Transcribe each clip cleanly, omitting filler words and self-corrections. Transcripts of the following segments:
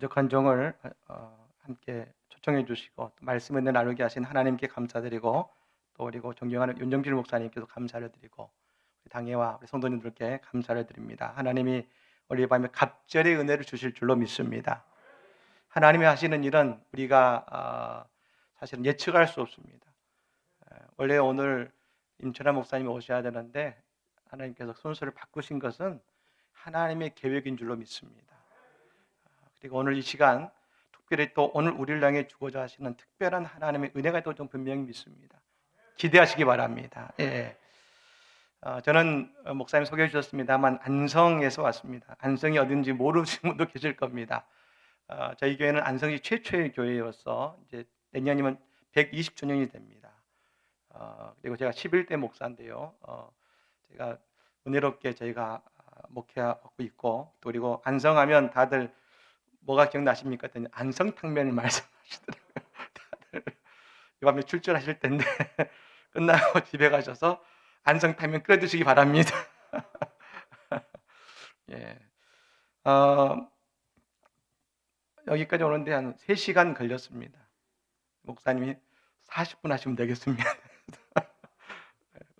부족한 종을 함께 초청해 주시고 또 말씀 은혜 나누게 하신 하나님께 감사드리고, 또 그리고 존경하는 윤정필 목사님께도 감사를 드리고, 우리 당회와 우리 성도님들께 감사를 드립니다. 하나님이 우리 밤에 갑절의 은혜를 주실 줄로 믿습니다. 하나님이 하시는 일은 우리가 사실은 예측할 수 없습니다. 원래 오늘 임철환 목사님이 오셔야 되는데 하나님께서 순서를 바꾸신 것은 하나님의 계획인 줄로 믿습니다. 그리고 오늘 이 시간 특별히 또 오늘 우리를 향해 주고자 하시는 특별한 하나님의 은혜가 또 좀 분명히 믿습니다. 기대하시기 바랍니다. 예. 저는 목사님 소개해 주셨습니다만 안성에서 왔습니다. 안성이 어딘지 모르시는 분도 계실 겁니다. 저희 교회는 안성시 최초의 교회여서 이제 내년이면 120주년이 됩니다. 그리고 제가 11대 목사인데요. 제가 은혜롭게 저희가 목회하고 있고, 또 그리고 안성하면 다들 뭐가 기억나십니까? 했더니 안성탕면을 말씀하시더라고요. 다들 이 밤에 출전하실 텐데 끝나고 집에 가셔서 안성탕면 끓여 드시기 바랍니다. 예. 여기까지 오는데 한 3시간 걸렸습니다. 목사님이 40분 하시면 되겠습니다.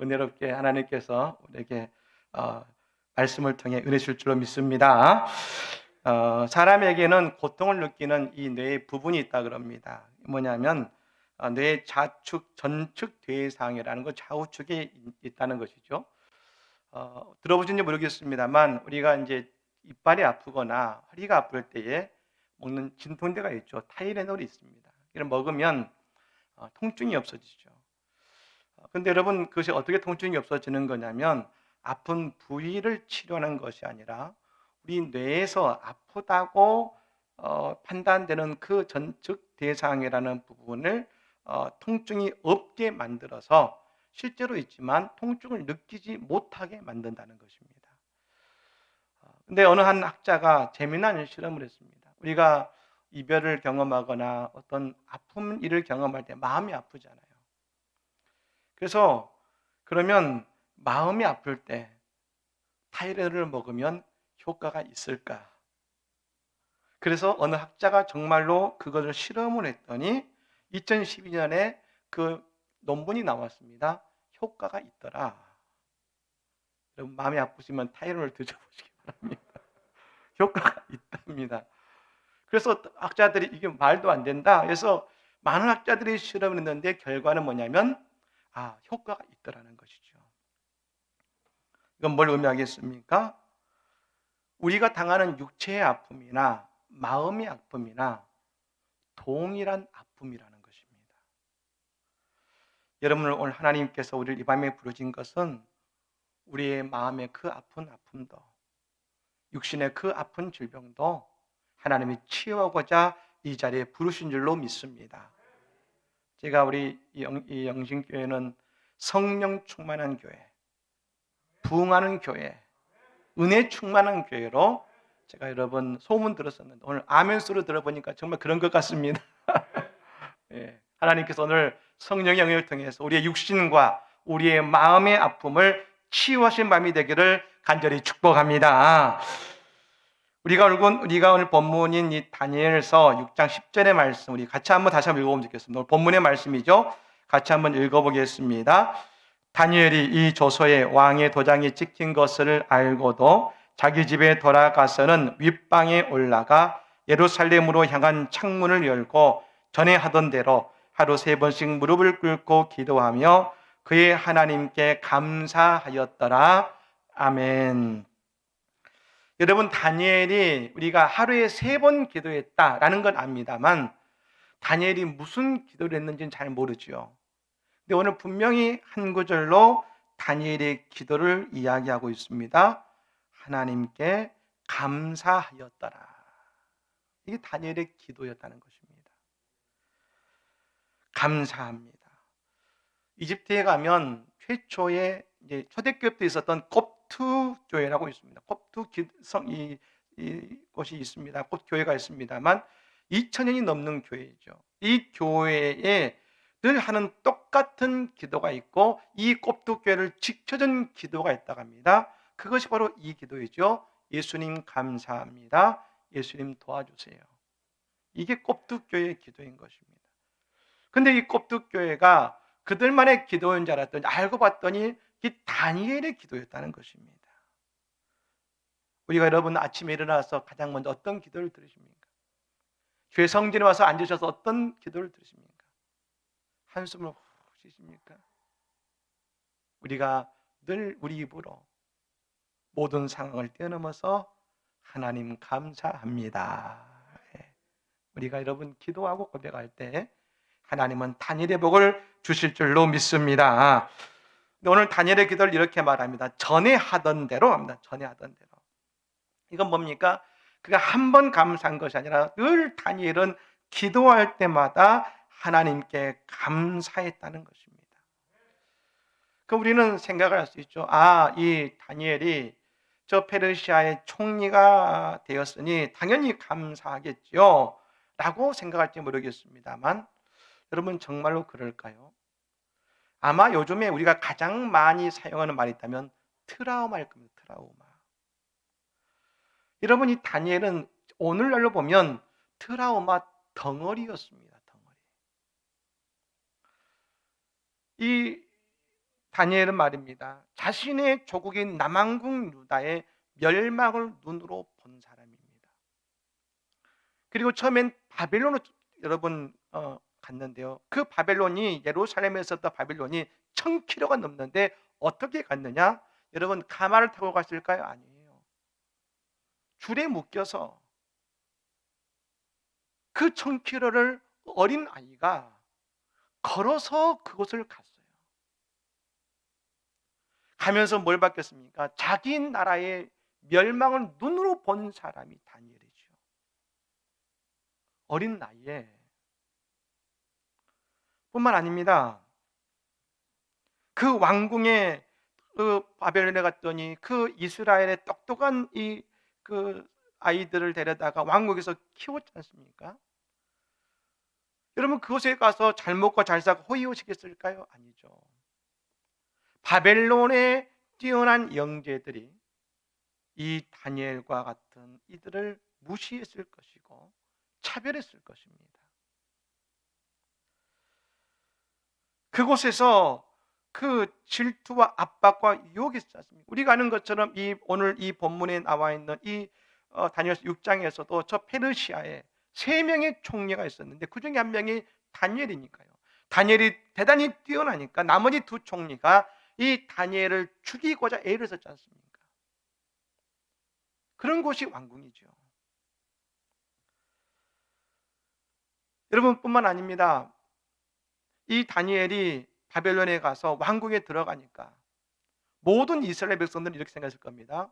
은혜롭게 하나님께서 우리에게 말씀을 통해 은혜 줄 줄로 믿습니다. 사람에게는 고통을 느끼는 이 뇌의 부분이 있다 그럽니다. 뭐냐면 뇌의 좌측, 전측 대상이라는 것, 좌우측에 있다는 것이죠. 들어보신지 모르겠습니다만 우리가 이제 이빨이 아프거나 허리가 아플 때에 먹는 진통제가 있죠. 타이레놀이 있습니다. 이걸 먹으면 통증이 없어지죠. 근데 여러분, 그것이 어떻게 통증이 없어지는 거냐면 아픈 부위를 치료하는 것이 아니라 우리 뇌에서 아프다고 판단되는 그 전측 대상이라는 부분을 통증이 없게 만들어서 실제로 있지만 통증을 느끼지 못하게 만든다는 것입니다. 근데 어느 한 학자가 재미난 실험을 했습니다. 우리가 이별을 경험하거나 어떤 아픈 일을 경험할 때 마음이 아프잖아요. 그래서 그러면 마음이 아플 때 타이레놀을 먹으면 효과가 있을까? 그래서 어느 학자가 정말로 그것을 실험을 했더니 2012년에 그 논문이 나왔습니다. 효과가 있더라. 여러분, 마음이 아프시면 타이레놀을 드셔보시기 바랍니다. 효과가 있답니다. 그래서 학자들이 이게 말도 안 된다. 그래서 많은 학자들이 실험을 했는데 결과는 뭐냐면 효과가 있더라는 것이죠. 이건 뭘 의미하겠습니까? 우리가 당하는 육체의 아픔이나 마음의 아픔이나 동일한 아픔이라는 것입니다. 여러분, 오늘 하나님께서 우리를 이 밤에 부르신 것은 우리의 마음의 그 아픈 아픔도, 육신의 그 아픈 질병도 하나님이 치유하고자 이 자리에 부르신 줄로 믿습니다. 제가 우리 이 영신교회는 성령 충만한 교회, 부흥하는 교회, 은혜 충만한 교회로 제가 여러분 소문 들었었는데 오늘 아멘수로 들어보니까 정말 그런 것 같습니다. 예, 하나님께서 오늘 성령의 영을 통해서 우리의 육신과 우리의 마음의 아픔을 치유하신 밤이 되기를 간절히 축복합니다. 우리가 오늘 본문인 이 다니엘서 6장 10절의 말씀 우리 같이 다시 한번 읽어보면 좋겠습니다. 오늘 본문의 말씀이죠. 같이 한번 읽어보겠습니다. 다니엘이 이 조서에 왕의 도장이 찍힌 것을 알고도 자기 집에 돌아가서는 윗방에 올라가 예루살렘으로 향한 창문을 열고 전에 하던 대로 하루 3번씩 무릎을 꿇고 기도하며 그의 하나님께 감사하였더라. 아멘. 여러분, 다니엘이 우리가 하루에 3번 기도했다라는 건 압니다만 다니엘이 무슨 기도를 했는지는 잘 모르죠. 근데 오늘 분명히 한 구절로 다니엘의 기도를 이야기하고 있습니다. 하나님께 감사하였더라. 이게 다니엘의 기도였다는 것입니다. 감사합니다. 이집트에 가면 최초의 이제 초대교회 때 있었던 콥트 교회라고 있습니다. 콥트 곳이 있습니다. 곧 교회가 있습니다만 2000년이 넘는 교회이죠. 이 교회에 늘 하는 똑같은 기도가 있고 이 콥트 교회를 지켜준 기도가 있다고 합니다. 그것이 바로 이 기도이죠. 예수님 감사합니다. 예수님 도와주세요. 이게 꼽두교회의 기도인 것입니다. 근데 이 꼽두교회가 그들만의 기도인 줄 알았더니 알고 봤더니 이 다니엘의 기도였다는 것입니다. 우리가 여러분 아침에 일어나서 가장 먼저 어떤 기도를 들으십니까? 교회 성전에 와서 앉으셔서 어떤 기도를 들으십니까? 한숨을 후 쉬십니까? 우리가 늘 우리 입으로 모든 상황을 뛰어넘어서 하나님 감사합니다. 예. 우리가 여러분 기도하고 고백할 때 하나님은 다니엘의 복을 주실 줄로 믿습니다. 오늘 다니엘의 기도를 이렇게 말합니다. 전에 하던 대로 합니다. 전에 하던 대로. 이건 뭡니까? 그가 한 번 감사한 것이 아니라 늘 다니엘은 기도할 때마다 하나님께 감사했다는 것입니다. 그 우리는 생각을 할 수 있죠. 이 다니엘이 저 페르시아의 총리가 되었으니 당연히 감사하겠죠 라고 생각할지 모르겠습니다만 여러분 정말로 그럴까요? 아마 요즘에 우리가 가장 많이 사용하는 말이 있다면 트라우마일 겁니다. 트라우마. 여러분 이 다니엘은 오늘날로 보면 트라우마 덩어리였습니다. 덩어리. 이 다니엘은 말입니다. 자신의 조국인 남왕국 유다의 멸망을 눈으로 본 사람입니다. 그리고 처음엔 바벨론으로 여러분 갔는데요. 그 바벨론이 예루살렘에서 바벨론이 1000km가 넘는데 어떻게 갔느냐? 여러분 가마를 타고 갔을까요? 아니에요. 줄에 묶여서 그 1000km를 어린 아이가 걸어서 그곳을 갔어요. 가면서 뭘 받겠습니까? 자기 나라의 멸망을 눈으로 본 사람이 다니엘이죠. 어린 나이에. 뿐만 아닙니다. 그 왕궁에 그 바벨론에 갔더니 그 이스라엘의 똑똑한 그 아이들을 데려다가 왕국에서 키웠지 않습니까? 여러분 그곳에 가서 잘 먹고 잘 살고 호의호식했을까요? 아니죠. 바벨론의 뛰어난 영재들이 이 다니엘과 같은 이들을 무시했을 것이고 차별했을 것입니다. 그곳에서 그 질투와 압박과 유혹이 있지 않습니까? 우리가 아는 것처럼 오늘 이 본문에 나와 있는 다니엘서 6장에서도 저 페르시아에 3명의 총리가 있었는데 그 중에 한 명이 다니엘이니까요. 다니엘이 대단히 뛰어나니까 나머지 2 총리가 이 다니엘을 죽이고자 애를 썼지 않습니까? 그런 곳이 왕궁이죠. 여러분뿐만 아닙니다. 이 다니엘이 바벨론에 가서 왕궁에 들어가니까 모든 이스라엘 백성들은 이렇게 생각했을 겁니다.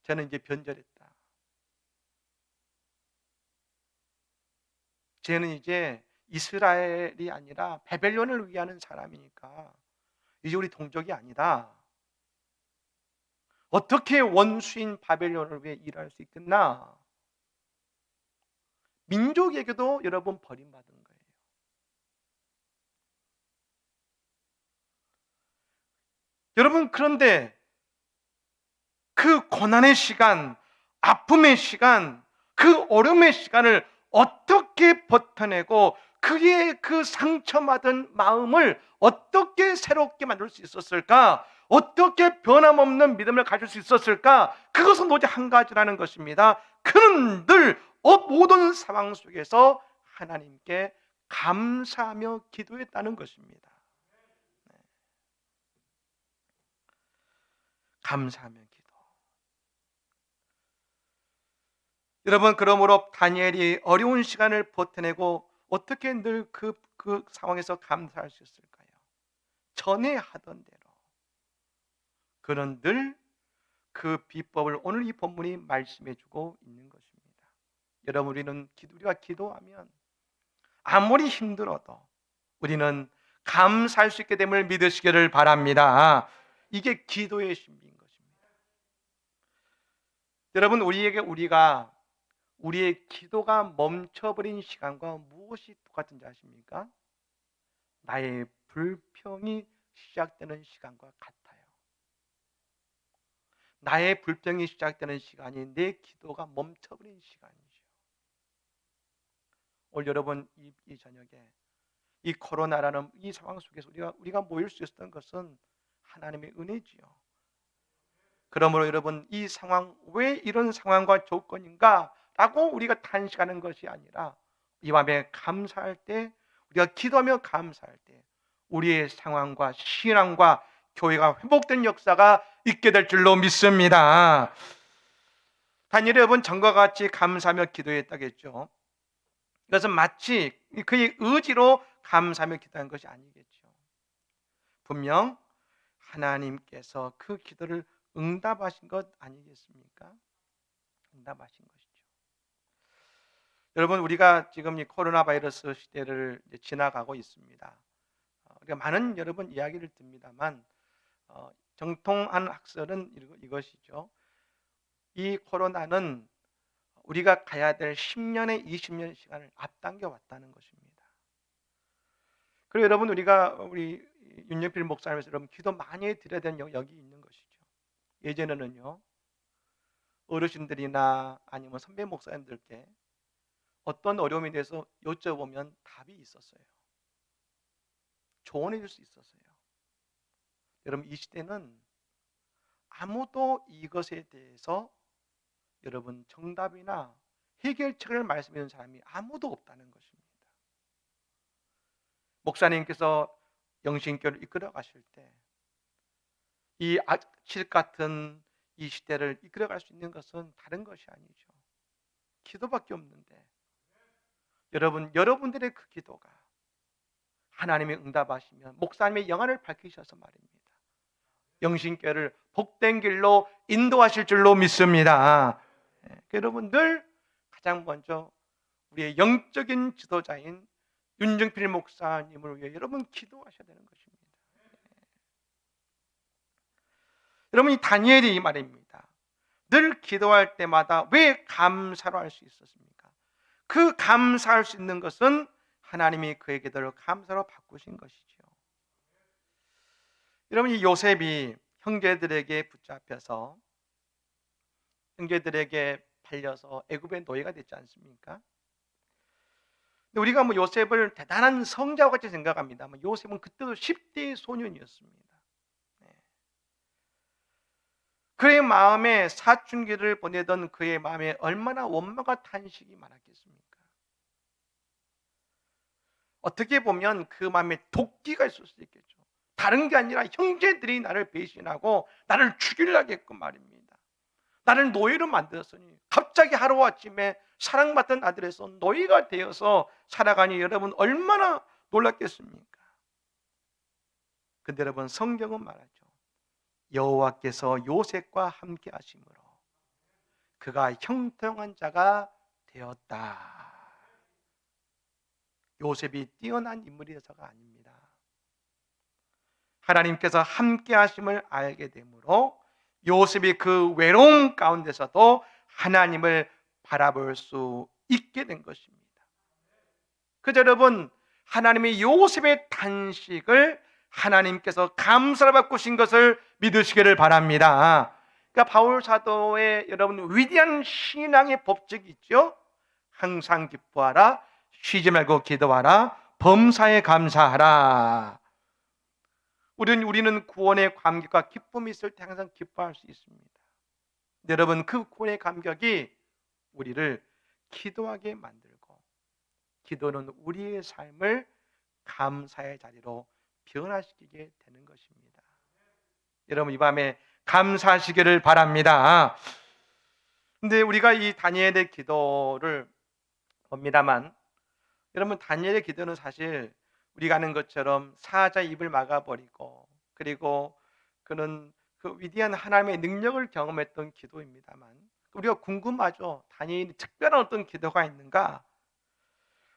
저는 이제 변절했다. 쟤는 이제 이스라엘이 아니라 바벨론을 위하는 사람이니까 이제 우리 동족이 아니다. 어떻게 원수인 바벨론을 위해 일할 수 있겠나? 민족에게도 여러분 버림받은 거예요. 여러분 그런데 그 고난의 시간, 아픔의 시간, 그 어려움의 시간을 어떻게 버텨내고 그의 그 상처받은 마음을 어떻게 새롭게 만들 수 있었을까? 어떻게 변함없는 믿음을 가질 수 있었을까? 그것은 오직 한 가지라는 것입니다. 그는 늘 모든 상황 속에서 하나님께 감사하며 기도했다는 것입니다. 감사하며 기도. 여러분 그러므로 다니엘이 어려운 시간을 버텨내고 어떻게 늘 그 상황에서 감사할 수 있을까요? 전에 하던 대로 그는 늘 그 비법을 오늘 이 본문이 말씀해 주고 있는 것입니다. 여러분 우리는 우리가 기도하면 아무리 힘들어도 우리는 감사할 수 있게 됨을 믿으시기를 바랍니다. 이게 기도의 신비인 것입니다. 여러분 우리가 우리의 기도가 멈춰버린 시간과 무엇이 똑같은지 아십니까? 나의 불평이 시작되는 시간과 같아요. 나의 불평이 시작되는 시간이 내 기도가 멈춰버린 시간이죠. 오늘 여러분 이 저녁에 이 코로나라는 이 상황 속에서 우리가 모일 수 있었던 것은 하나님의 은혜지요. 그러므로 여러분 이 상황 왜 이런 상황과 조건인가 라고 우리가 탄식하는 것이 아니라 이 밤에 감사할 때 우리가 기도하며 감사할 때 우리의 상황과 신앙과 교회가 회복된 역사가 있게 될 줄로 믿습니다. 다니엘 여러분 전과 같이 감사하며 기도했다겠죠. 이것은 마치 그의 의지로 감사하며 기도한 것이 아니겠죠. 분명 하나님께서 그 기도를 응답하신 것 아니겠습니까? 응답하신 것이죠. 여러분 우리가 지금 이 코로나 바이러스 시대를 지나가고 있습니다. 우리가 많은 여러분 이야기를 듭니다만 정통한 학설은 이것이죠. 이 코로나는 우리가 가야 될 10년에 20년 시간을 앞당겨 왔다는 것입니다. 그리고 여러분 우리 윤영필 목사님께서 여러분 기도 많이 드려야 되는 여기 있는 것이죠. 예전에는요 어르신들이나 아니면 선배 목사님들께 어떤 어려움에 대해서 여쭤보면 답이 있었어요. 조언해 줄 수 있었어요. 여러분 이 시대는 아무도 이것에 대해서 여러분 정답이나 해결책을 말씀해 주는 사람이 아무도 없다는 것입니다. 목사님께서 영신교를 이끌어 가실 때 이 칠 같은 이 시대를 이끌어 갈 수 있는 것은 다른 것이 아니죠. 기도밖에 없는데 여러분들의 그 기도가 하나님이 응답하시면 목사님의 영안을 밝히셔서 말입니다. 영신교를 복된 길로 인도하실 줄로 믿습니다. 여러분 늘 가장 먼저 우리의 영적인 지도자인 윤정필 목사님을 위해 여러분 기도하셔야 되는 것입니다. 여러분 이 다니엘이 말입니다. 늘 기도할 때마다 왜 감사로 할 수 있었습니까? 그 감사할 수 있는 것은 하나님이 그의 기도를 감사로 바꾸신 것이죠. 여러분 이 요셉이 형제들에게 붙잡혀서 형제들에게 팔려서 애굽의 노예가 됐지 않습니까? 근데 우리가 요셉을 대단한 성자와 같이 생각합니다. 요셉은 그때도 10대 소년이었습니다. 그의 마음에 사춘기를 보내던 그의 마음에 얼마나 원망과 탄식이 많았겠습니까? 어떻게 보면 그 마음에 도끼가 있을 수 있겠죠. 다른 게 아니라 형제들이 나를 배신하고 나를 죽이려겠군 말입니다. 나를 노예로 만들었으니 갑자기 하루아침에 사랑받던 아들에서 노예가 되어서 살아가니 여러분 얼마나 놀랐겠습니까? 근데 여러분 성경은 말하죠. 여호와께서 요셉과 함께 하심으로 그가 형통한 자가 되었다. 요셉이 뛰어난 인물이어서가 아닙니다. 하나님께서 함께 하심을 알게 되므로 요셉이 그 외로움 가운데서도 하나님을 바라볼 수 있게 된 것입니다. 그저 여러분 하나님이 요셉의 탄식을 하나님께서 감사를 바꾸신 것을 믿으시기를 바랍니다. 그러니까 바울 사도의 여러분 위대한 신앙의 법칙이 있죠. 항상 기뻐하라, 쉬지 말고 기도하라, 범사에 감사하라. 우리는 구원의 감격과 기쁨이 있을 때 항상 기뻐할 수 있습니다. 여러분 그 구원의 감격이 우리를 기도하게 만들고 기도는 우리의 삶을 감사의 자리로 변화시키게 되는 것입니다. 여러분 이 밤에 감사하시기를 바랍니다. 근데 우리가 이 다니엘의 기도를 봅니다만 여러분 다니엘의 기도는 사실 우리가 아는 것처럼 사자의 입을 막아버리고 그리고 그는 그 위대한 하나님의 능력을 경험했던 기도입니다만 우리가 궁금하죠. 다니엘이 특별한 어떤 기도가 있는가?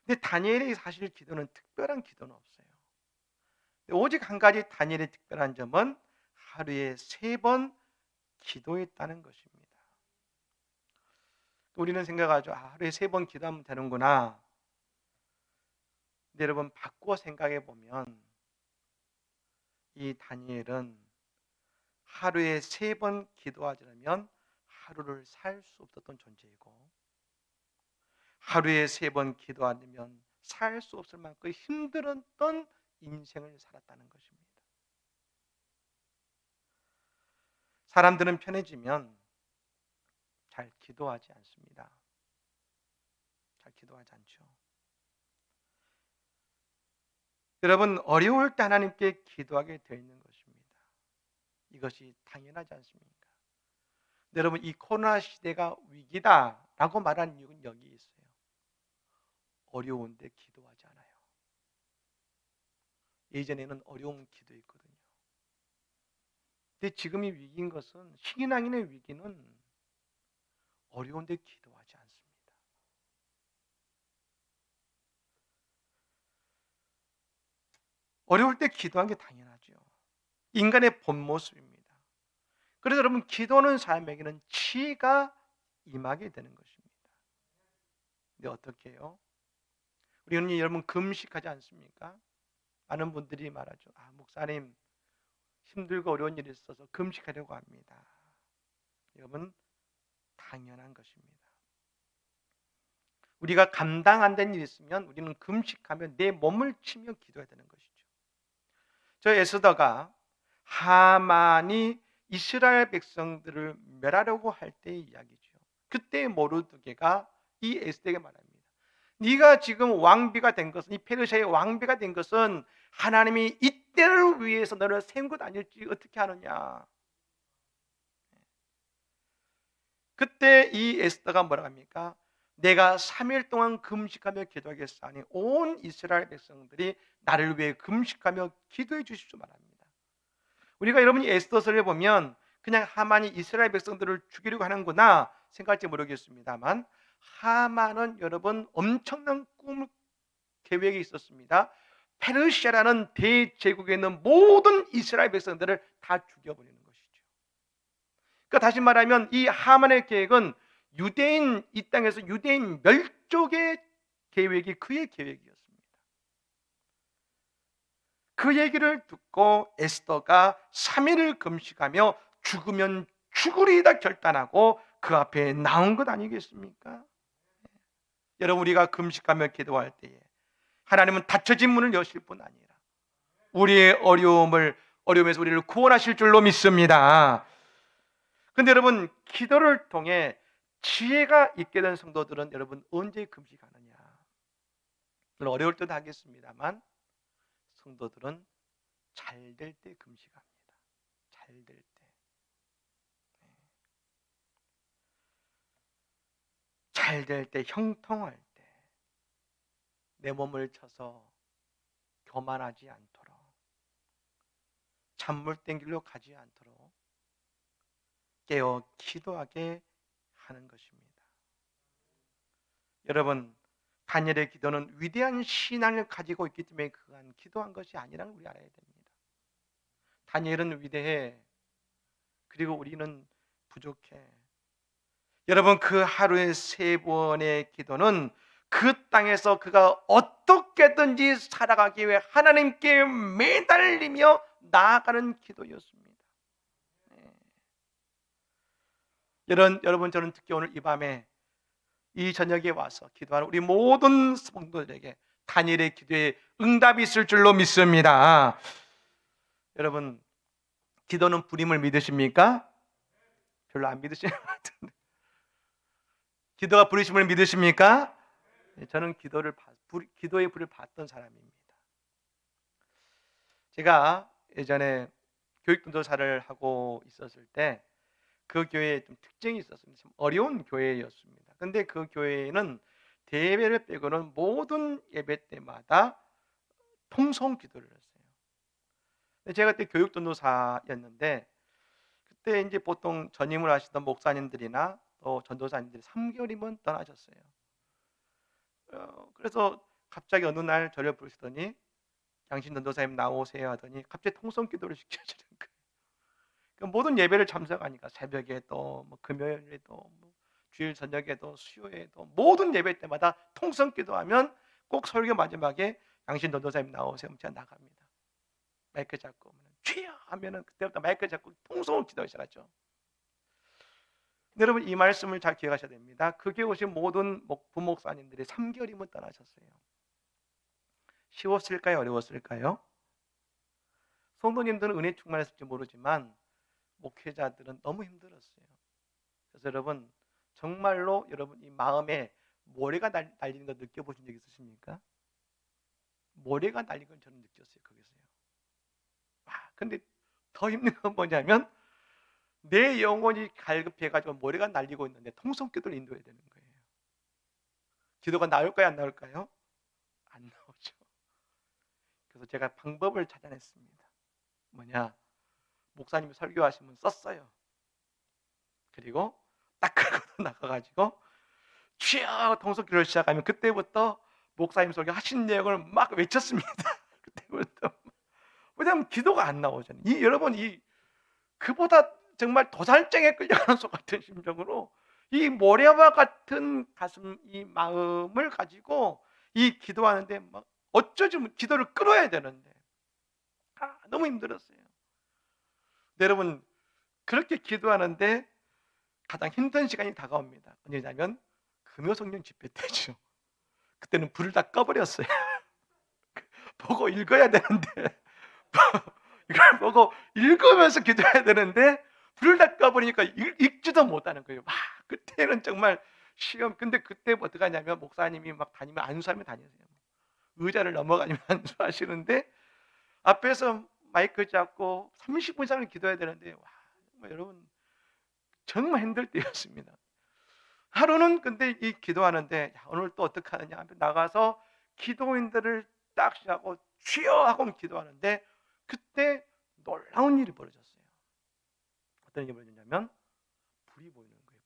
근데 다니엘의 사실 기도는 특별한 기도는 없어요. 오직 한 가지 다니엘의 특별한 점은 하루에 3번 기도했다는 것입니다. 우리는 생각하죠. 하루에 3번 기도하면 되는구나. 근데 여러분 바꾸어 생각해 보면 이 다니엘은 하루에 3번 기도하지 않으면 하루를 살 수 없었던 존재이고 하루에 3번 기도 안 되면 살 수 없을 만큼 힘들었던 인생을 살았다는 것입니다. 사람들은 편해지면 잘 기도하지 않습니다. 잘 기도하지 않죠. 여러분, 어려울 때 하나님께 기도하게 되어 있는 것입니다. 이것이 당연하지 않습니까? 여러분, 이 코로나 시대가 위기다라고 말하는 이유는 여기 있어요. 어려운데 기도하지 않아요. 예전에는 어려운 기도했거든요. 근데 지금이 위기인 것은, 신앙인의 위기는 어려운데 기도하지 않습니다. 어려울 때 기도한 게 당연하죠. 인간의 본 모습입니다. 그래서 여러분, 기도하는 사람에게는 치유가 임하게 되는 것입니다. 근데 어떻게 해요? 우리는 여러분 금식하지 않습니까? 많은 분들이 말하죠. 목사님 힘들고 어려운 일이 있어서 금식하려고 합니다. 여러분, 당연한 것입니다. 우리가 감당 안 되는 일이 있으면 우리는 금식하며 내 몸을 치며 기도해야 되는 것이죠. 저 에스더가 하만이 이스라엘 백성들을 멸하려고 할 때의 이야기죠. 그때 모르드게가 이 에스더에게 말합니다. 네가 지금 왕비가 된 것은, 이 페르시아의 왕비가 된 것은 하나님이 이때를 위해서 너를 세운 것 아닐지 어떻게 하느냐. 그때 이 에스더가 뭐라고 합니까? 내가 3일 동안 금식하며 기도하겠사니 온 이스라엘 백성들이 나를 위해 금식하며 기도해 주십시오 말합니다. 우리가 여러분이 에스더서를 보면 그냥 하만이 이스라엘 백성들을 죽이려고 하는구나 생각할지 모르겠습니다만, 하만은 여러분 엄청난 계획이 있었습니다. 페르시아라는 대제국에 있는 모든 이스라엘 백성들을 다 죽여버리는 것이죠. 그러니까 다시 말하면 이 하만의 계획은 유대인, 이 땅에서 유대인 멸족의 계획이 그의 계획이었습니다. 그 얘기를 듣고 에스더가 3일을 금식하며 죽으면 죽으리다 결단하고 그 앞에 나온 것 아니겠습니까? 여러분, 우리가 금식하며 기도할 때에 하나님은 닫혀진 문을 여실 뿐 아니라 우리의 어려움에서 우리를 구원하실 줄로 믿습니다. 그런데 여러분, 기도를 통해 지혜가 있게 된 성도들은 여러분 언제 금식하느냐? 물론 어려울 때도 하겠습니다만 성도들은 잘 될 때 금식합니다. 잘 될 때. 잘 될 때, 형통할 때 내 몸을 쳐서 교만하지 않도록, 잠물된 길로 가지 않도록 깨어 기도하게 하는 것입니다. 여러분, 다니엘의 기도는 위대한 신앙을 가지고 있기 때문에 그간 기도한 것이 아니라는 우리 알아야 됩니다. 다니엘은 위대해. 그리고 우리는 부족해. 여러분, 그 하루에 3번의 기도는 그 땅에서 그가 어떻게든지 살아가기 위해 하나님께 매달리며 나아가는 기도였습니다. 여러분, 저는 특히 오늘 이 밤에 이 저녁에 와서 기도하는 우리 모든 성도들에게 다니엘의 기도에 응답이 있을 줄로 믿습니다. 여러분, 기도는 불임을 믿으십니까? 별로 안 믿으시는 것 같은데. 기도가 부르심을 믿으십니까? 저는 기도의 불을 받던 사람입니다. 제가 예전에 교육전도사를 하고 있었을 때 그 교회에 좀 특징이 있었습니다. 좀 어려운 교회였습니다. 근데 그 교회는 대회를 빼고는 모든 예배 때마다 통성 기도를 했어요. 제가 그때 교육전도사였는데 그때 이제 보통 전임을 하시던 목사님들이나 또 전도사님들이 3개월이면 떠나셨어요. 그래서 갑자기 어느 날 저를 부르시더니 양신 전도사님 나오세요 하더니 갑자기 통성 기도를 시켜주는 거예요. 그러니까 모든 예배를 참석하니까 새벽에도 금요일에도 주일 저녁에도 수요에도 모든 예배 때마다 통성 기도하면 꼭 설교 마지막에 양신 전도사님 나오세요. 제가 나갑니다. 마이크 잡고 주여 하면은 그때부터 마이크 잡고 통성을 기도하기 시작하죠. 여러분 이 말씀을 잘 기억하셔야 됩니다. 그게 오신 모든 부목사님들이 3개월이면 떠나셨어요. 쉬웠을까요? 어려웠을까요? 성도님들은 은혜 충만했을지 모르지만 목회자들은 너무 힘들었어요. 그래서 여러분 정말로 여러분 이 마음에 모래가 날리는 거 느껴보신 적 있으십니까? 모래가 날린 건 저는 느꼈어요. 거기서요. 근데 더 힘든 건 뭐냐면 내 영혼이 갈급해가지고 모래가 날리고 있는데 통성기도를 인도해야 되는 거예요. 기도가 나올까요? 안 나올까요? 안 나오죠. 그래서 제가 방법을 찾아냈습니다. 뭐냐? 목사님이 설교하시면 썼어요. 그리고 딱 그러고 나가가지고 취하 통성기도를 시작하면 그때부터 목사님 설교 하신 내용을 막 외쳤습니다. 그때부터. 왜냐하면 기도가 안 나오잖아요. 여러분 그보다 정말 도살장에 끌려가는 소 같은 심정으로 이 모래와 같은 가슴, 이 마음을 가지고 이 기도하는데 막 어쩌지 기도를 끌어야 되는데 너무 힘들었어요. 여러분 그렇게 기도하는데 가장 힘든 시간이 다가옵니다. 언제냐면 금요성령 집회 때죠. 그때는 불을 다 꺼버렸어요. 보고 읽어야 되는데 이걸 보고 읽으면서 기도해야 되는데 불을 다 꺼버리니까 읽지도 못하는 거예요. 그때는 정말 시험. 근데 그때 어떻게 하냐면 목사님이 막 다니면 안수하면 다니세요. 의자를 넘어가면 안수하시는데 앞에서 마이크 잡고 30분 이상을 기도해야 되는데 정말 여러분 정말 힘들 때였습니다. 하루는 근데 이 기도하는데 오늘 또 어떻게 하느냐 나가서 기도인들을 딱 시작하고 주여 하고 기도하는데 그때 놀라운 일이 벌어졌어요. 어떤 일이 벌어졌냐면 불이 보이는 거예요.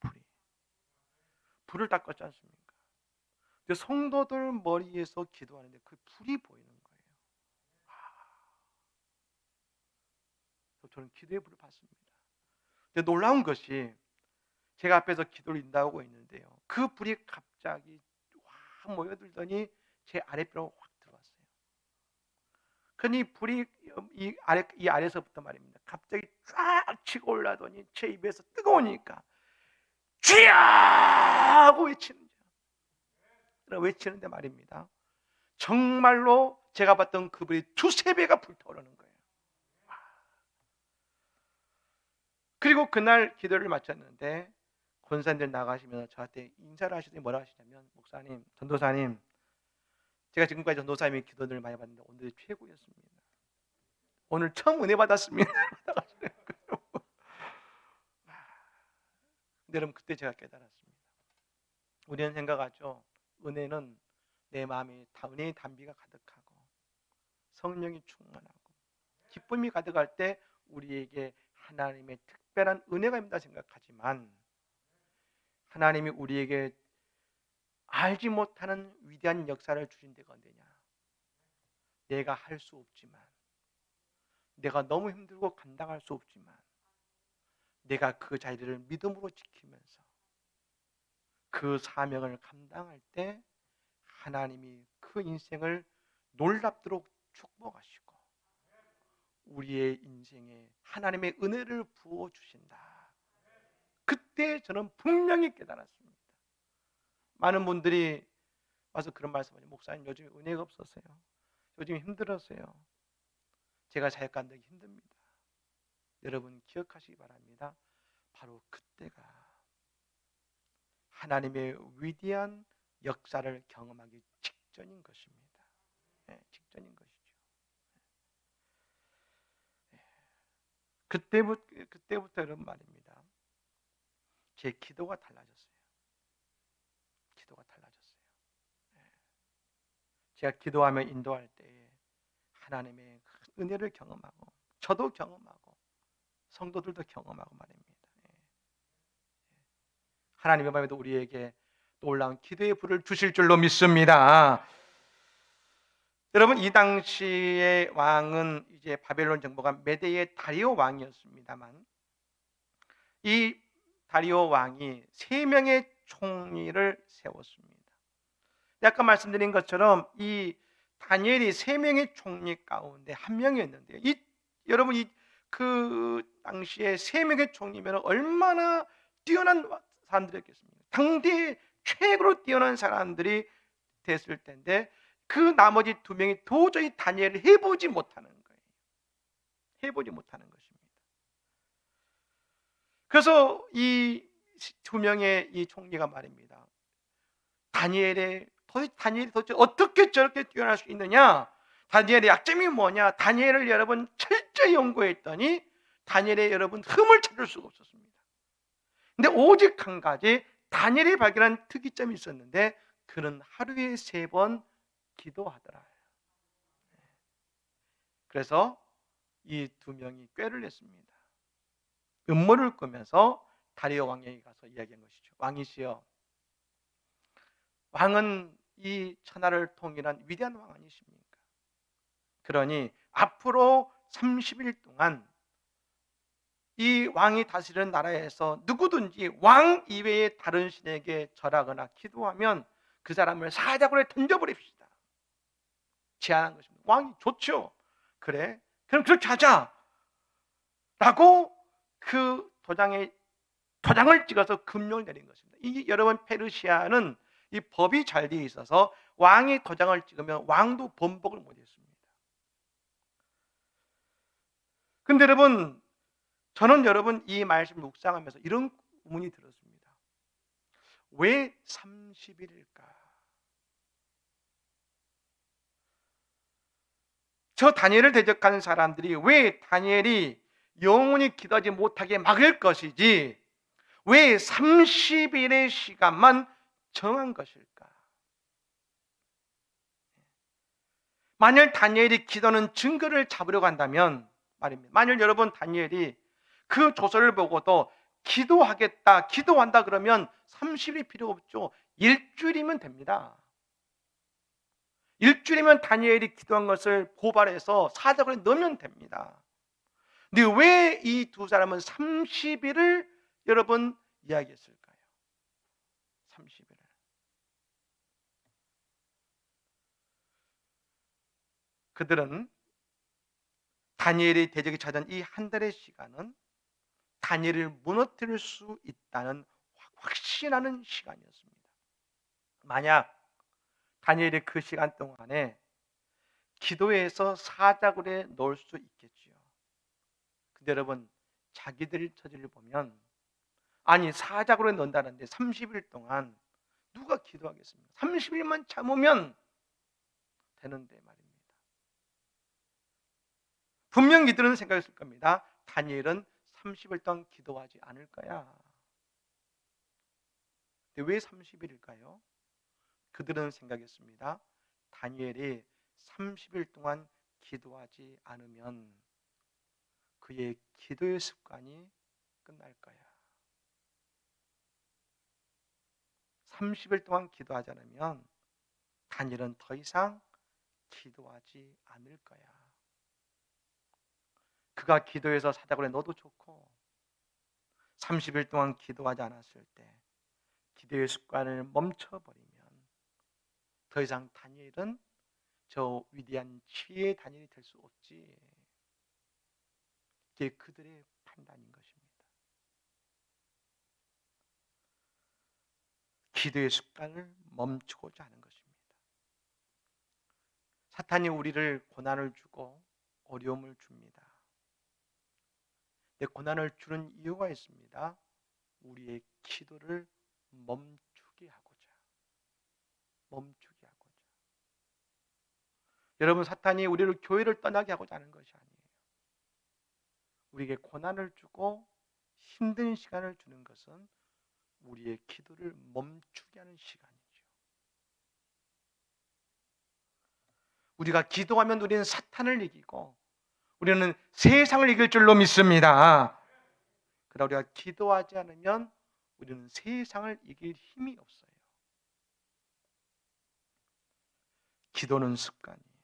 불을 딱 껐지 않습니까? 근데 성도들 머리에서 기도하는데 그 불이 보이는 거예요. 저는 기도의 불을 받습니다. 근데 놀라운 것이 제가 앞에서 기도를 인도하고 있는데요. 그 불이 갑자기 확 모여들더니 제 아랫배로 확 들어왔어요. 그러니 불이 이 아래서부터 말입니다. 갑자기 쫙 치고 올라더니 제 입에서 뜨거우니까 주여 하고 외치는데 말입니다. 정말로 제가 봤던 그 불이 2~3배가 불타오르는 거예요. 그리고 그날 기도를 마쳤는데 권사님들 나가시면서 저한테 인사를 하시더니 뭐라 하시냐면 목사님, 전도사님, 제가 지금까지 전도사님의 기도를 많이 받는데 오늘 최고였습니다. 오늘 처음 은혜 받았습니다. 여러분 그때 제가 깨달았습니다. 우리는 생각하죠. 은혜는 내 마음에 은혜의 단비가 가득하고 성령이 충만하고 기쁨이 가득할 때 우리에게 하나님의 특별한 은혜가 있다 생각하지만 하나님이 우리에게 알지 못하는 위대한 역사를 주신 데가 언제냐? 내가 할 수 없지만, 내가 너무 힘들고 감당할 수 없지만 내가 그 자리를 믿음으로 지키면서 그 사명을 감당할 때 하나님이 그 인생을 놀랍도록 축복하시고 우리의 인생에 하나님의 은혜를 부어주신다. 그때 저는 분명히 깨달았습니다. 많은 분들이 와서 그런 말씀을 해요. 목사님 요즘 은혜가 없었어요. 요즘 힘들었어요. 제가 자역감당이 힘듭니다. 여러분 기억하시기 바랍니다. 바로 그때가 하나님의 위대한 역사를 경험하기 직전인 것입니다. 직전인 것이죠. 그때부터 이런 말입니다. 제 기도가 달라졌어요. 기도가 달라졌어요. 제가 기도하며 인도할 때 하나님의 은혜를 경험하고 저도 경험하고 성도들도 경험하고 말입니다. 하나님의 마음에도 우리에게 놀라운 기도의 불을 주실 줄로 믿습니다. 여러분 이 당시의 왕은 이제 바벨론 정부가 메대의 다리오 왕이었습니다만 이 다리오 왕이 3명의 총리를 세웠습니다. 아까 말씀드린 것처럼 이 다니엘이 3명의 총리 가운데 한 명이었는데요. 여러분 그 당시에 3명의 총리면 얼마나 뛰어난 사람들이었겠습니까? 당대에 최고로 뛰어난 사람들이 됐을 텐데 그 나머지 두 명이 도저히 다니엘을 해보지 못하는 거예요. 해보지 못하는 것입니다. 그래서 이 두 명의 이 총리가 말입니다. 다니엘이 도대체 어떻게 저렇게 뛰어날 수 있느냐? 다니엘의 약점이 뭐냐? 다니엘을 여러분 철저히 연구했더니 다니엘의 여러분 흠을 찾을 수가 없었습니다. 근데 오직 한 가지 다니엘이 발견한 특이점이 있었는데 그는 하루에 3번 기도하더라. 그래서 이 두 명이 꾀를 냈습니다. 음모를 꾸면서 다리오 왕에게 가서 이야기한 것이죠. 왕이시여, 왕은 이 천하를 통일한 위대한 왕 아니십니까? 그러니 앞으로 30일 동안 이 왕이 다스리는 나라에서 누구든지 왕 이외의 다른 신에게 절하거나 기도하면 그 사람을 사자굴에 던져버립시다. 제안한 것입니다. 왕이 좋죠. 그래, 그럼 그렇게 하자 라고 그 도장을 찍어서 금령을 내린 것입니다. 이 여러분 페르시아는 이 법이 잘 되어 있어서 왕이 도장을 찍으면 왕도 번복을 못했습니다. 근데 여러분, 저는 여러분 이 말씀을 묵상하면서 이런 의문이 들었습니다. 왜 30일일까? 저 다니엘을 대적하는 사람들이 왜 다니엘이 영원히 기도하지 못하게 막을 것이지 왜 30일의 시간만 정한 것일까? 만일 다니엘이 기도하는 증거를 잡으려고 한다면 말입니다. 만일 여러분 다니엘이 그 조서를 보고도 기도한다 그러면 30일이 필요 없죠. 일주일이면 됩니다. 일주일이면 다니엘이 기도한 것을 고발해서 사자굴에 넣으면 됩니다. 근데 왜 이 두 사람은 30일을 여러분 이야기했을까요? 30일을. 그들은 다니엘이 대적에 찾은 이 한 달의 시간은 다니엘을 무너뜨릴 수 있다는 확신하는 시간이었습니다. 만약 다니엘이 그 시간 동안에 기도해서 사자굴에 넣을 수 있겠지요. 근데 여러분, 자기들 처지를 보면 아니 사자굴에 넣는다는데 30일 동안 누가 기도하겠습니까? 30일만 참으면 되는데 말입니다. 분명 이들은 생각했을 겁니다. 다니엘은 30일 동안 기도하지 않을 거야. 근데 왜 30일일까요? 그들은 생각했습니다. 다니엘이 30일 동안 기도하지 않으면 그의 기도의 습관이 끝날 거야. 30일 동안 기도하지 않으면 다니엘은 더 이상 기도하지 않을 거야. 그가 기도해서 사자굴에 넣어도 좋고 30일 동안 기도하지 않았을 때 기도의 습관을 멈춰버리면 더 이상 다니엘은 저 위대한 지혜의 다니엘이 될 수 없지. 이게 그들의 판단인 것입니다. 기도의 습관을 멈추고자 하는 것입니다. 사탄이 우리를 고난을 주고 어려움을 줍니다. 근데 고난을 주는 이유가 있습니다. 우리의 기도를 멈추게 하고자. 여러분, 사탄이 우리를 교회를 떠나게 하고자 하는 것이 아니에요. 우리에게 고난을 주고 힘든 시간을 주는 것은 우리의 기도를 멈추게 하는 시간이죠. 우리가 기도하면 우리는 사탄을 이기고 우리는 세상을 이길 줄로 믿습니다. 그러나 우리가 기도하지 않으면 우리는 세상을 이길 힘이 없어요. 기도는 습관이에요.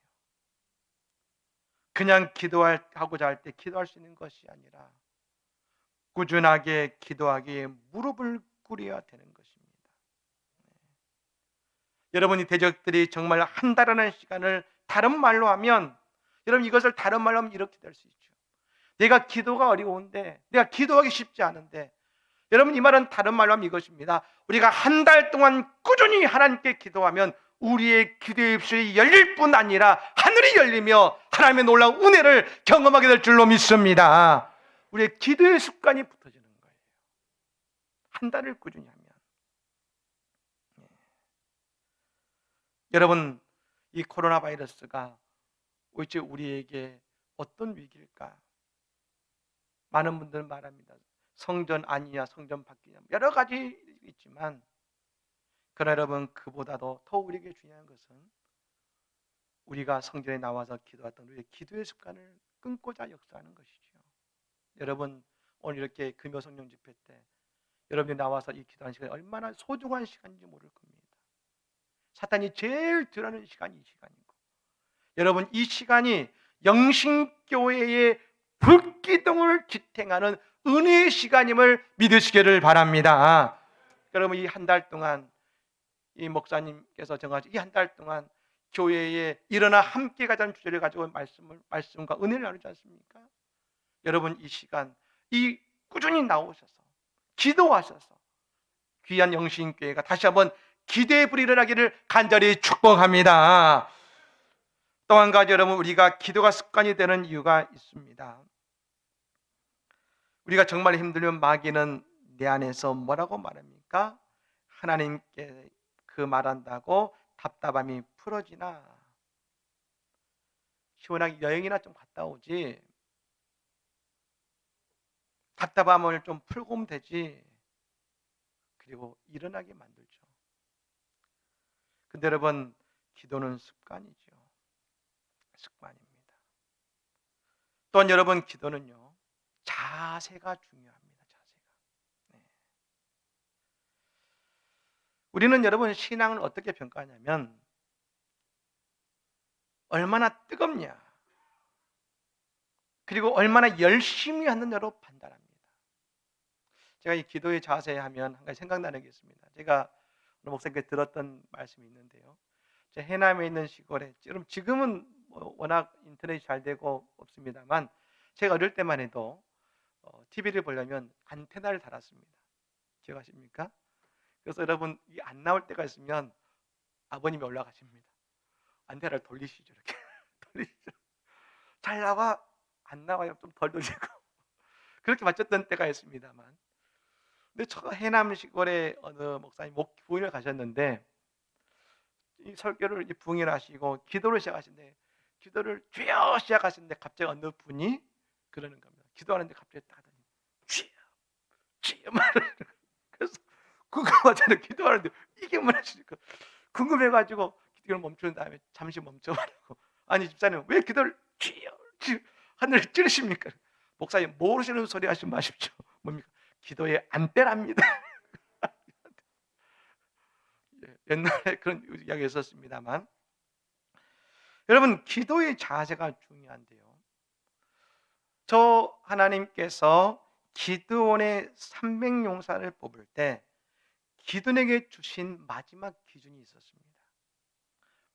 그냥 기도하고자 할 때 기도할 수 있는 것이 아니라 꾸준하게 기도하기에 무릎을 꿇어야 되는 것입니다. 여러분이 대적들이 정말 한 달이라는 시간을 다른 말로 하면 여러분 이것을 다른 말로 하면 이렇게 될 수 있죠. 내가 기도가 어려운데 내가 기도하기 쉽지 않은데 여러분, 이 말은 다른 말로 하면 이것입니다. 우리가 한 달 동안 꾸준히 하나님께 기도하면 우리의 기도의 입술이 열릴 뿐 아니라 하늘이 열리며 하나님의 놀라운 은혜를 경험하게 될 줄로 믿습니다. 우리의 기도의 습관이 붙어지는 거예요. 한 달을 꾸준히 하면. 여러분, 이 코로나 바이러스가 도대체 우리에게 어떤 위기일까? 많은 분들은 말합니다. 성전 아니냐, 성전 밖이냐, 여러 가지 있지만, 그러나 여러분, 그보다도 더 우리에게 중요한 것은 우리가 성전에 나와서 기도했던 우리의 기도의 습관을 끊고자 역사하는 것이죠. 여러분, 오늘 이렇게 금요 성령 집회 때 여러분이 나와서 이 기도하는 시간이 얼마나 소중한 시간인지 모를 겁니다. 사탄이 제일 두려워하는 시간이 이 시간이고, 여러분, 이 시간이 영신교회의 불기둥을 지탱하는 은혜의 시간임을 믿으시기를 바랍니다. 여러분, 이 한 달 동안 이 목사님께서 정하신 이 한 달 동안 교회에 일어나 함께 가자는 주제를 가지고 말씀과 은혜를 나누지 않습니까? 여러분, 이 시간 이 꾸준히 나오셔서 기도하셔서 귀한 영신교회가 다시 한번 기대의 불이 일어나기를 간절히 축복합니다. 또 한 가지, 여러분, 우리가 기도가 습관이 되는 이유가 있습니다. 우리가 정말 힘들면 마귀는 내 안에서 뭐라고 말합니까? 하나님께 그 말한다고 답답함이 풀어지나? 시원하게 여행이나 좀 갔다 오지. 답답함을 좀 풀고 오면 되지. 그리고 일어나게 만들죠. 근데 여러분, 기도는 습관이죠. 습관입니다. 또한 여러분, 기도는요, 자세가 중요합니다. 자세가. 네. 우리는 여러분, 신앙을 어떻게 평가하냐면 얼마나 뜨겁냐, 그리고 얼마나 열심히 하느냐로 판단합니다. 제가 이 기도의 자세 하면 한 가지 생각나는 게 있습니다. 제가 오늘 목사님께 들었던 말씀이 있는데요. 제 해남에 있는 시골에, 지금은 워낙 인터넷이 잘 되고 없습니다만, 제가 어릴 때만 해도 TV를 보려면 안테나를 달았습니다. 기억하십니까? 그래서 여러분, 이 안 나올 때가 있으면 아버님이 올라가십니다. 안테나를 돌리시죠. 이렇게 돌리시죠. 잘 나와? 안 나와요? 좀 덜 돌리고. 그렇게 맞췄던 때가 있습니다만, 근데 저 해남 시골에 어느 목사님 부인을 가셨는데, 이 설교를 부흥을 하시고 기도를 시작하신데, 기도를 주여 시작하시는데 갑자기 어느 분이 그러는 겁니다. 기도하는데 갑자기 딱 하더니 주여 주여 말을. 그래서 궁금하잖아요. 기도하는데 이게 뭐라시니까 궁금해가지고 기도를 멈추는 다음에 잠시 멈춰버리고, 아니 집사님, 왜 기도를 주여 하늘을 찌르십니까? 목사님, 모르시는 소리 하지 마십시오. 뭡니까? 기도의 안때랍니다. 옛날에 그런 이야기가 있었습니다만, 여러분, 기도의 자세가 중요한데요. 저 하나님께서 기드온의 300용사를 뽑을 때 기드온에게 주신 마지막 기준이 있었습니다.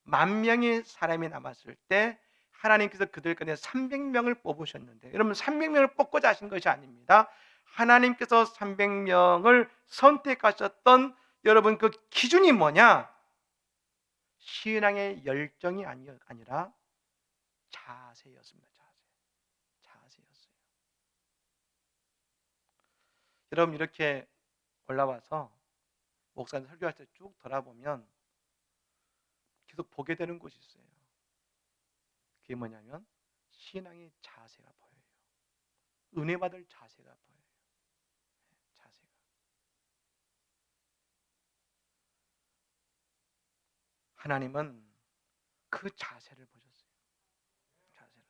10,000명의 사람이 남았을 때 하나님께서 그들 가운데 300명을 뽑으셨는데, 여러분, 300명을 뽑고자 하신 것이 아닙니다. 하나님께서 300명을 선택하셨던 여러분, 그 기준이 뭐냐? 신앙의 열정이 아니라 자세였습니다. 자세였어요. 여러분, 이렇게 올라와서 목사님 설교할 때 쭉 돌아보면 계속 보게 되는 곳이 있어요. 그게 뭐냐면 신앙의 자세가 보여요. 은혜 받을 자세가 보여요. 자세가. 하나님은 그 자세를 보셨어요. 자세를.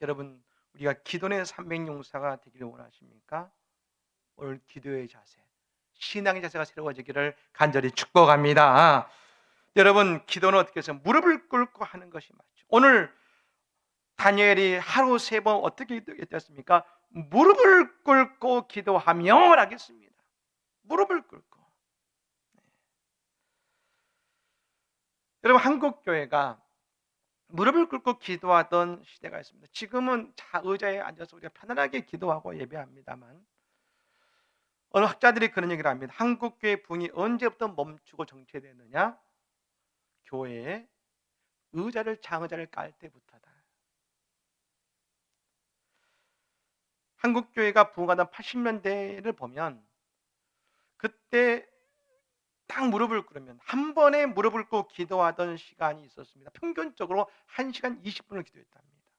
여러분, 우리가 기도의 300용사가 되기를 원하십니까? 오늘 기도의 자세, 신앙의 자세가 새로워지기를 간절히 축복합니다. 여러분, 기도는 어떻게 해서 무릎을 꿇고 하는 것이 맞죠. 오늘 다니엘이 하루 3번 어떻게 기도했습니까? 무릎을 꿇고 기도하며 하겠습니다. 무릎을 꿇고. 네. 여러분, 한국 교회가 무릎을 꿇고 기도하던 시대가 있습니다. 지금은 의자에 앉아서 우리가 편안하게 기도하고 예배합니다만, 어느 학자들이 그런 얘기를 합니다. 한국 교회 부흥이 언제부터 멈추고 정체되느냐? 교회에 장의자를 깔 때부터다. 한국 교회가 부흥하던 80년대를 보면 그때 딱 무릎을 꿇으면 한 번에 무릎을 꿇고 기도하던 시간이 있었습니다. 평균적으로 1시간 20분을 기도했답니다.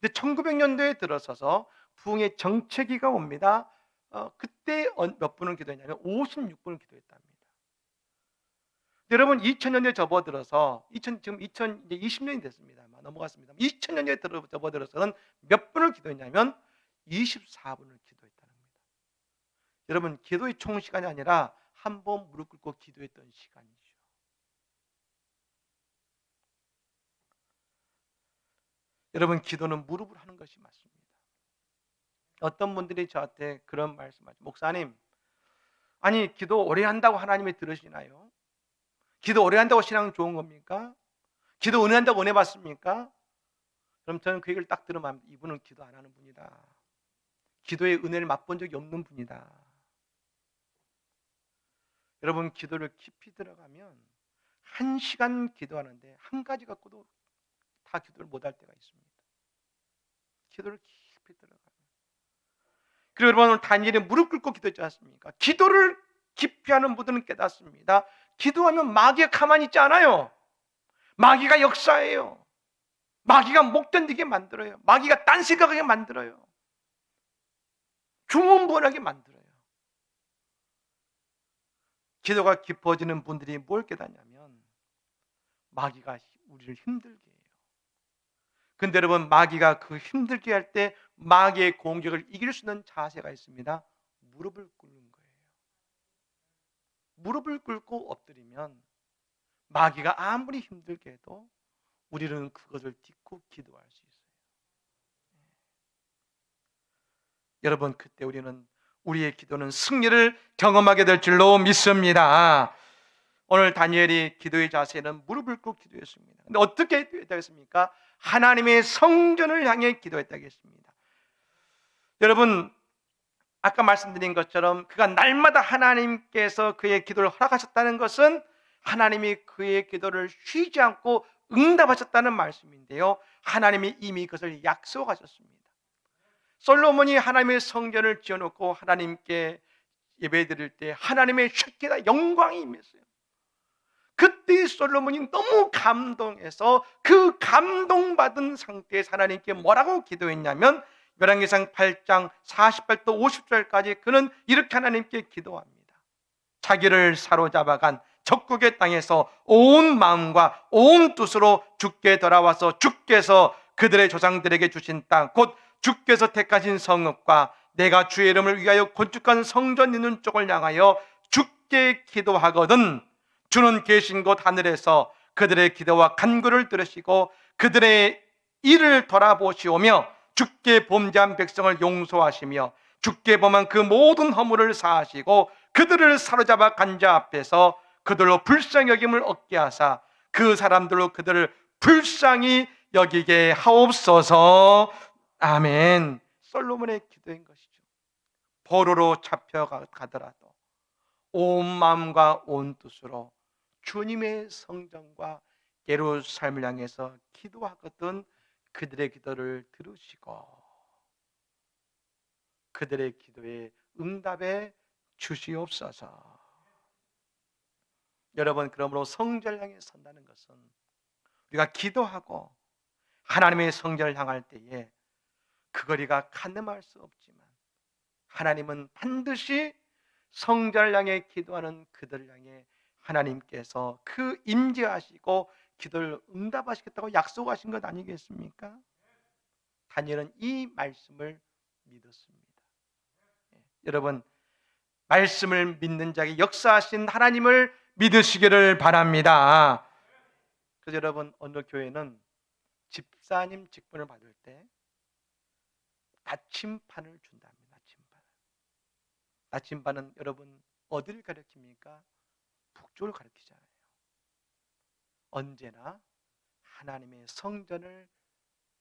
근데 1900년도에 들어서서 부흥의 정체기가 옵니다. 그때 몇 분을 기도했냐면 56분을 기도했답니다. 여러분 2000년대에 접어들어서 지금 2020년이 됐습니다. 넘어갔습니다. 2000년대에 접어들어서는 몇 분을 기도했냐면 24분을 기도했다는 겁니다. 여러분 기도의 총 시간이 아니라 한 번 무릎 꿇고 기도했던 시간이죠. 여러분 기도는 무릎을 하는 것이 맞습니다. 어떤 분들이 저한테 그런 말씀하죠. 목사님, 아니 기도 오래 한다고 하나님이 들으시나요? 기도 오래 한다고 신앙 좋은 겁니까? 기도 오래 한다고 은혜 받습니까? 그럼 저는 그 얘기를 딱 들으면 이분은 기도 안 하는 분이다. 기도의 은혜를 맛본 적이 없는 분이다. 여러분 기도를 깊이 들어가면 1시간 기도하는데 한 가지 갖고도 다 기도를 못할 때가 있습니다. 기도를 깊이 들어가면. 그리고 여러분 오늘 다니엘이 무릎 꿇고 기도했지 않습니까? 기도를 깊이 하는 분들은 깨닫습니다. 기도하면 마귀가 가만히 있지 않아요. 마귀가 역사해요. 마귀가 못 견디게 만들어요. 마귀가 딴 생각하게 만들어요. 중언부언하게 만들어요. 기도가 깊어지는 분들이 뭘 깨닫냐면 마귀가 우리를 힘들게 해요. 근데 여러분 마귀가 그 힘들게 할 때 마귀의 공격을 이길 수 있는 자세가 있습니다. 무릎을 꿇는 거예요. 무릎을 꿇고 엎드리면 마귀가 아무리 힘들게 해도 우리는 그것을 딛고 기도할 수 있어요. 여러분 그때 우리의 기도는 승리를 경험하게 될 줄로 믿습니다. 오늘 다니엘이 기도의 자세는 무릎을 꿇고 기도했습니다. 근데 어떻게 기도했다고 했습니까? 하나님의 성전을 향해 기도했다고 했습니다. 여러분 아까 말씀드린 것처럼 그가 날마다 하나님께서 그의 기도를 허락하셨다는 것은 하나님이 그의 기도를 쉬지 않고 응답하셨다는 말씀인데요, 하나님이 이미 그것을 약속하셨습니다. 솔로몬이 하나님의 성전을 지어놓고 하나님께 예배드릴 때 하나님의 쉐키나 영광이 임했어요. 그때 솔로몬이 너무 감동해서 그 감동받은 상태에서 하나님께 뭐라고 기도했냐면 열왕기상 8장 48도 50절까지 그는 이렇게 하나님께 기도합니다. 자기를 사로잡아간 적국의 땅에서 온 마음과 온 뜻으로 주께 돌아와서 주께서 그들의 조상들에게 주신 땅 곧 주께서 택하신 성읍과 내가 주의 이름을 위하여 건축한 성전 있는 쪽을 향하여 주께 기도하거든 주는 계신 곳 하늘에서 그들의 기도와 간구를 들으시고 그들의 일을 돌아보시오며 주께 범죄한 백성을 용서하시며 주께 범한 그 모든 허물을 사하시고 그들을 사로잡아 간 자 앞에서 그들로 불쌍히 여김을 얻게 하사 그 사람들로 그들을 불쌍히 여기게 하옵소서. 아멘. 솔로몬의 기도인 것이죠. 포로로 잡혀가더라도 온 마음과 온 뜻으로 주님의 성전과 예루살렘을 향해서 기도하거든 그들의 기도를 들으시고 그들의 기도에 응답해 주시옵소서. 여러분 그러므로 성전을 향해 선다는 것은 우리가 기도하고 하나님의 성전을 향할 때에 그 거리가 가늠할 수 없지만 하나님은 반드시 성전을 향해 기도하는 그들을 향해 하나님께서 그 임재하시고 기도를 응답하시겠다고 약속하신 것 아니겠습니까? 다니엘은 이 말씀을 믿었습니다. 여러분 말씀을 믿는 자에게 역사하신 하나님을 믿으시기를 바랍니다. 그래서 여러분 어느 교회는 집사님 직분을 받을 때 나침반을 준답니다. 나침반은 여러분 어디를 가리킵니까? 북쪽을 가리키잖아요. 언제나 하나님의 성전을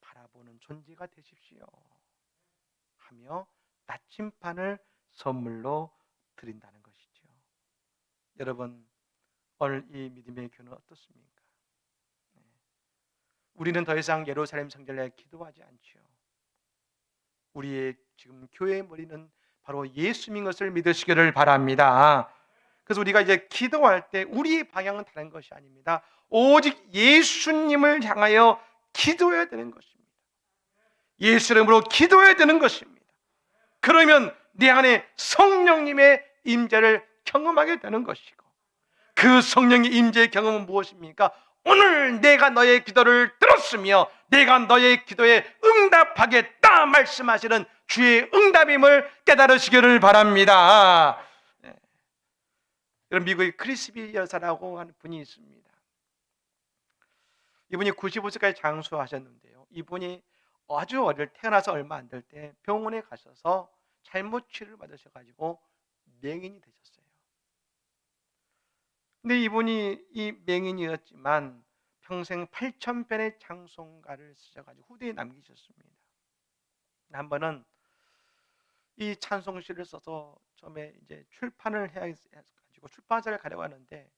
바라보는 존재가 되십시오 하며 나침반을 선물로 드린다는 것이죠. 여러분, 오늘 이 믿음의 교훈은 어떻습니까? 우리는 더 이상 예루살렘 성전에 기도하지 않죠. 우리의 지금 교회의 머리는 바로 예수님인 것을 믿으시기를 바랍니다. 그래서 우리가 이제 기도할 때 우리의 방향은 다른 것이 아닙니다. 오직 예수님을 향하여 기도해야 되는 것입니다. 예수 이름으로 기도해야 되는 것입니다. 그러면 내 안에 성령님의 임재를 경험하게 되는 것이고, 그 성령의 임재의 경험은 무엇입니까? 오늘 내가 너의 기도를 들었으며 내가 너의 기도에 응답하겠다 말씀하시는 주의 응답임을 깨달으시기를 바랍니다. 여러분, 미국의 크리스비 여사라고 하는 분이 있습니다. 이분이 95세까지 장수하셨는데요, 이분이 아주 태어나서 얼마 안 될 때 병원에 가셔서 잘못 치료를 받으셔가지고 맹인이 되셨어요. 근데 이분이 이 맹인이었지만 평생 8,000편의 찬송가를 쓰셔가지고 후대에 남기셨습니다. 한 번은 이 찬송시를 써서 처음에 이제 출판을 해야 해가지고 출판사를 가려고 하는데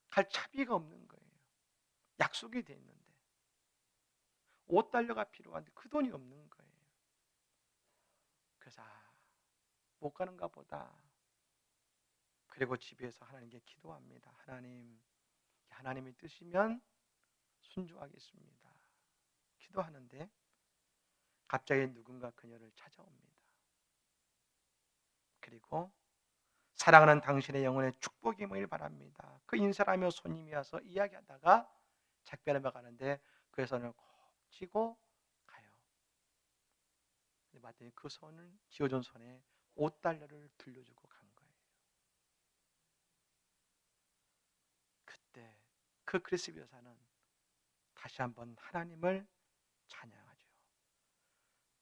갈 차비가 없는 거예요. 약속이 돼 있는데 $5가 필요한데 그 돈이 없는 거예요. 그래서 못 가는가 보다. 그리고 집에서 하나님께 기도합니다. 하나님의 뜻이면 순종하겠습니다. 기도하는데 갑자기 누군가 그녀를 찾아옵니다. 그리고 사랑하는 당신의 영혼에 축복이 임하길 바랍니다. 그 인사라며 손님이 와서 이야기하다가 작별을 가는데 그의 손을 꼭 쥐고 가요. 봤더니 그 손을 쥐어준 손에 $5를 들려주고 간 거예요. 그때 그 크리스비 여사는 다시 한번 하나님을 찬양하죠.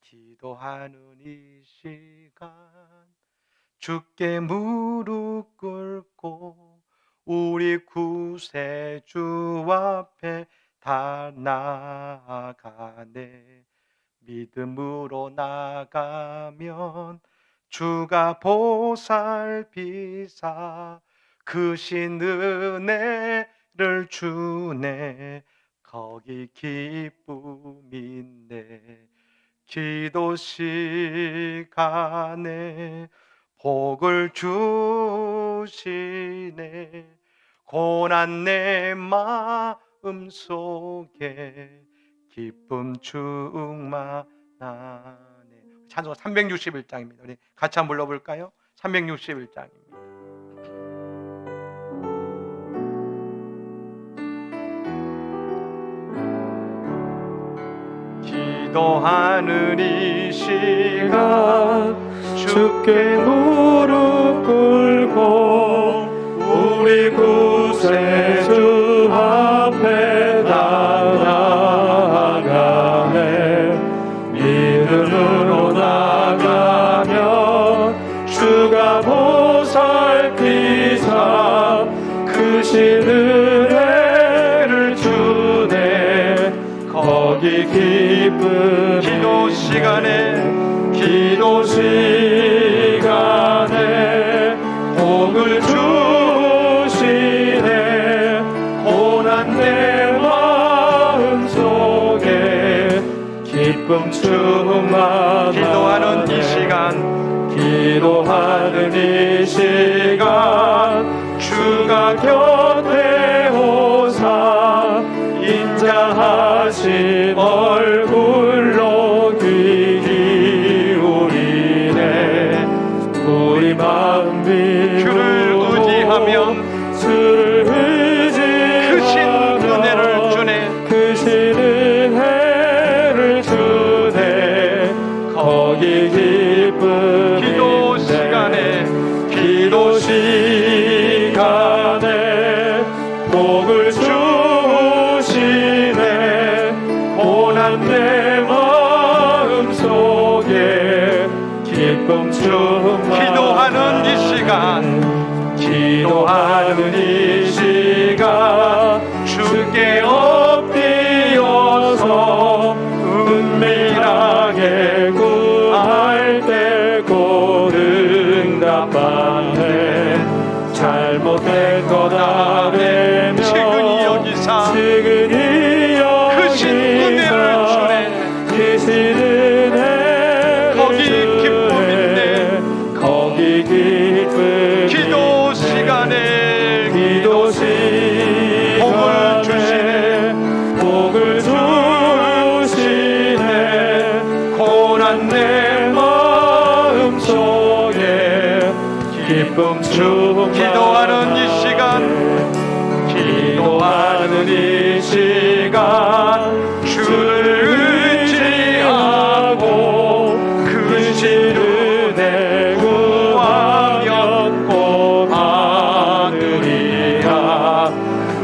기도하는 이 시간 주께 무릎 꿇고 우리 구세주 앞에 다 나아가네. 믿음으로 나가면 주가 보살피사 크신 은혜를 주네. 거기 기쁨 있네. 기도 시간에 복을 주시네. 고난 내 마음 속에 기쁨 충만하네. 찬송 361장입니다. 우리 같이 한번 불러볼까요? 361장입니다. 기도하는 이 시간 주께 무릎 꿇고 우리 구세주 앞에 나아가네. 믿음으로 나가면 주가 보살피사 크신 은혜를 주네. 거기 기쁨 기도 시간에 복을 주시네. 고난 내 마음 속에 기쁨 충만하네. 기도하는 이 시간 주가 곁에 오사 인자하신 얼굴로 귀 기울이네. 우리 마음 주를 의지하며 크신 은혜를 주네. 크신 은혜를 주네. 거기 기쁨 기도 시간에 복을 주시네. 고난 내 마음 속에 기쁨 충만하네. 기도하는 이 시간 주께 엎드려서 은밀하게 구할 때 고르 기쁨 충만 기도하는 이 시간 주를 의지하고 그 신은혜 구하면 꼭 하느리라.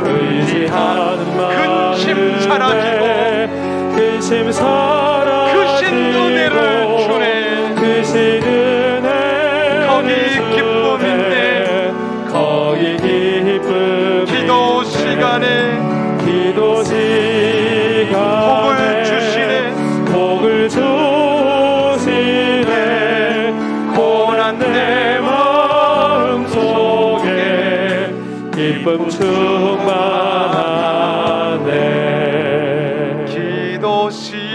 의지하는 마음에 근심 사라지고 근심 사라지고 크신 은혜를 주네. 크신 은혜 거기 기쁨인데 거기 기쁨 기도 시간에 복을 주시네. 복을 주시네. 고난 내 마음 속에 기쁨 충만하네. 기도 시간에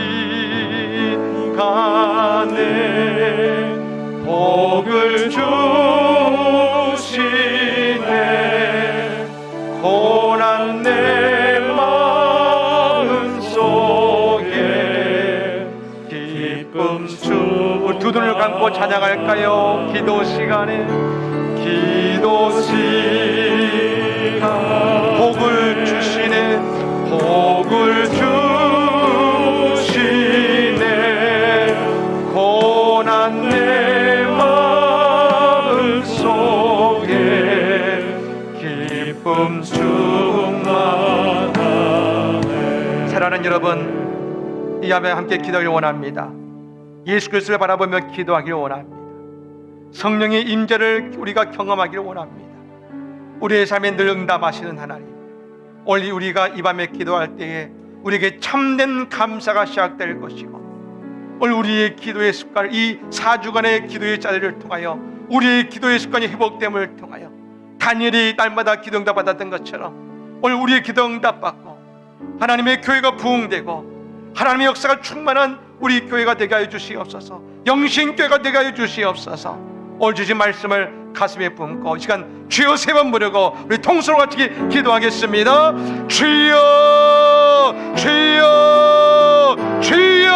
복을 주시네. 고난 내 마음 속에 기쁨 주. 우리 두 눈을 감고 찬양할까요? 기도 시간에 복을 주시네. 복을 주시네. 고난 내 마음 속에 기쁨 충만하네. 사랑하는 여러분, 이 밤에 함께 기도하길 원합니다. 예수 그리스도를 바라보며 기도하길 원합니다. 성령의 임재를 우리가 경험하길 원합니다. 우리의 삶에 늘 응답하시는 하나님, 오늘 우리가 이 밤에 기도할 때에 우리에게 참된 감사가 시작될 것이고, 오늘 우리의 기도의 습관, 이 4주간의 기도의 자리를 통하여 우리의 기도의 습관이 회복됨을 통하여 다니엘이 날마다 기도 응답 받았던 것처럼 오늘 우리의 기도 응답 받고 하나님의 교회가 부흥되고 하나님의 역사가 충만한 우리 교회가 되게 하여 주시옵소서. 영신교회가 되게 하여 주시옵소서. 오늘 주신 말씀을 가슴에 품고 이 시간 주여 3번 부르고 우리 통성으로 같이 기도하겠습니다. 주여, 주여, 주여.